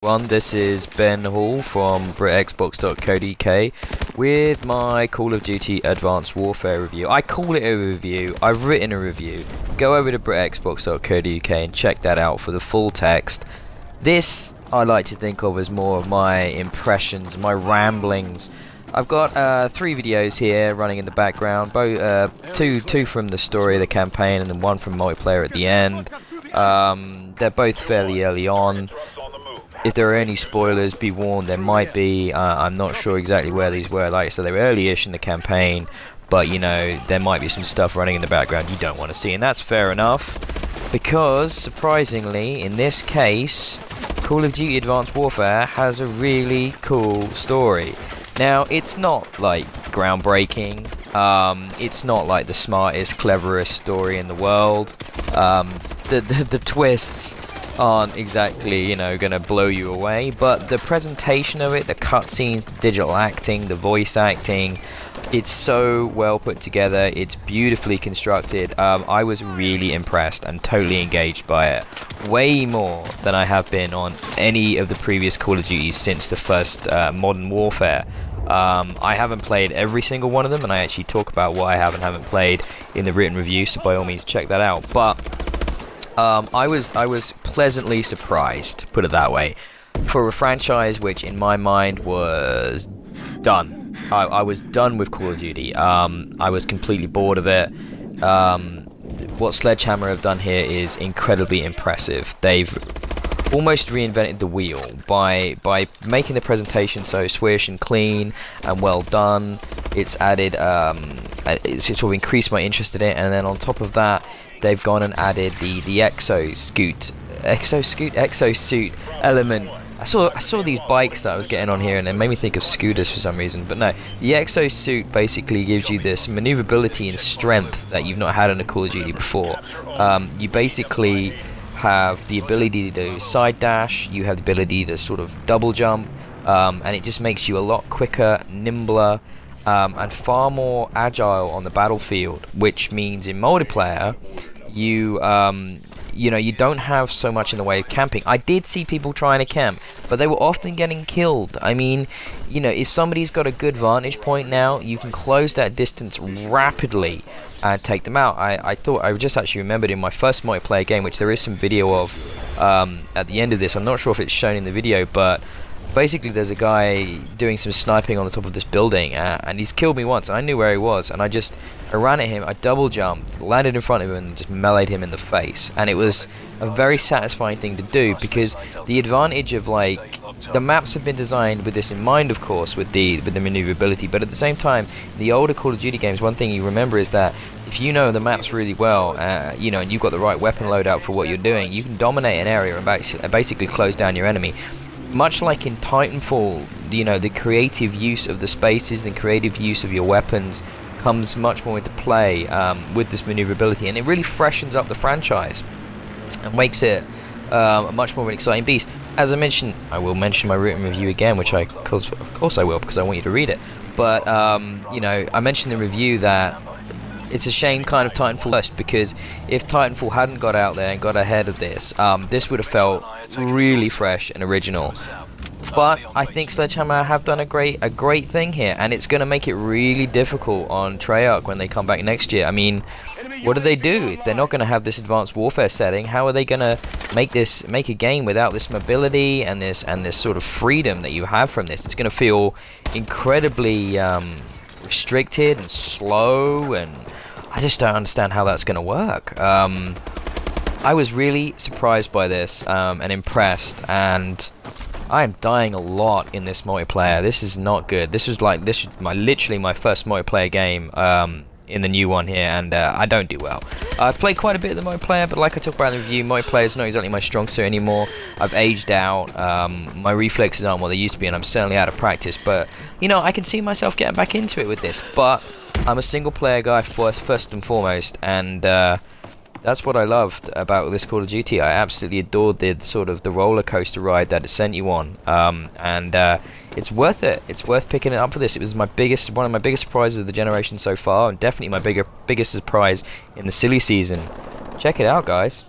This is Ben Hall from BritXbox.co.uk with my Call of Duty Advanced Warfare review. I call it a review, I've written a review. Go over to BritXbox.co.uk and check that out for the full text. This I like to think of as more of my impressions, my ramblings. I've got 3 videos here running in the background, both two from the story of the campaign and then one from multiplayer at the end. They're both fairly early on. If there are any spoilers, be warned, there might be. I'm not sure exactly where these were. Like I said, they were early-ish in the campaign, but you know, there might be some stuff running in the background you don't want to see, and that's fair enough, because surprisingly, in this case, Call of Duty Advanced Warfare has a really cool story. Now, it's not like groundbreaking, it's not like the smartest, cleverest story in the world. The twists aren't exactly, you know, gonna blow you away, but the presentation of it, the cutscenes, the digital acting, the voice acting, it's so well put together, it's beautifully constructed. I was really impressed and totally engaged by it, way more than I have been on any of the previous Call of Duties since the first Modern Warfare. I haven't played every single one of them, and I actually talk about what I have and haven't played in the written review, so by all means check that out. But I was pleasantly surprised, put it that way, for a franchise which in my mind was done. I was done with Call of Duty. I was completely bored of it. What Sledgehammer have done here is incredibly impressive. They've almost reinvented the wheel by making the presentation so swish and clean and well done. It's added, it's sort of increased my interest in it, and then on top of that, they've gone and added the exosuit element. I saw these bikes that I was getting on here, and it made me think of scooters for some reason. But no, the exosuit basically gives you this maneuverability and strength that you've not had in a Call of Duty before. You basically have the ability to do side dash, you have the ability to sort of double jump, and it just makes you a lot quicker, nimbler, and far more agile on the battlefield, which means in multiplayer you know, you don't have so much in the way of camping. I did see people trying to camp, but they were often getting killed. I mean, you know, if somebody's got a good vantage point now, you can close that distance rapidly and take them out. I thought, I just actually remembered in my first multiplayer game, which there is some video of at the end of this. I'm not sure if it's shown in the video, but basically there's a guy doing some sniping on the top of this building, and he's killed me once, and I knew where he was, and I ran at him, I double jumped, landed in front of him, and just meleeed him in the face. And it was a very satisfying thing to do, because the advantage of, like, the maps have been designed with this in mind, of course, with the maneuverability, but at the same time, in the older Call of Duty games, one thing you remember is that if you know the maps really well, you know, and you've got the right weapon loadout for what you're doing, you can dominate an area and basically close down your enemy. Much like in Titanfall, you know, the creative use of the spaces, the creative use of your weapons comes much more into play with this maneuverability, and it really freshens up the franchise and makes it much more of an exciting beast. As I mentioned, I will mention my written review again, which of course I will, because I want you to read it. But you know, I mentioned in the review that it's a shame kind of Titanfall first, because if Titanfall hadn't got out there and got ahead of this, this would have felt really fresh and original. But I think Sledgehammer have done a great thing here, and it's going to make it really difficult on Treyarch when they come back next year. I mean, what do? If they're not going to have this Advanced Warfare setting, how are they going to make a game without this mobility and this sort of freedom that you have from this? It's going to feel incredibly restricted and slow, and I just don't understand how that's going to work. I was really surprised by this and impressed, and I am dying a lot in this multiplayer. This is not good. This is literally my first multiplayer game in the new one here, and I don't do well. I've played quite a bit of the multiplayer, but like I talked about in the review, multiplayer is not exactly my strong suit anymore. I've aged out, my reflexes aren't what they used to be, and I'm certainly out of practice. But you know, I can see myself getting back into it with this. But I'm a single player guy first and foremost, and that's what I loved about this Call of Duty. I absolutely adored the sort of the roller coaster ride that it sent you on, and it's worth it. It's worth picking it up for this. It was one of my biggest surprises of the generation so far, and definitely my biggest surprise in the silly season. Check it out, guys.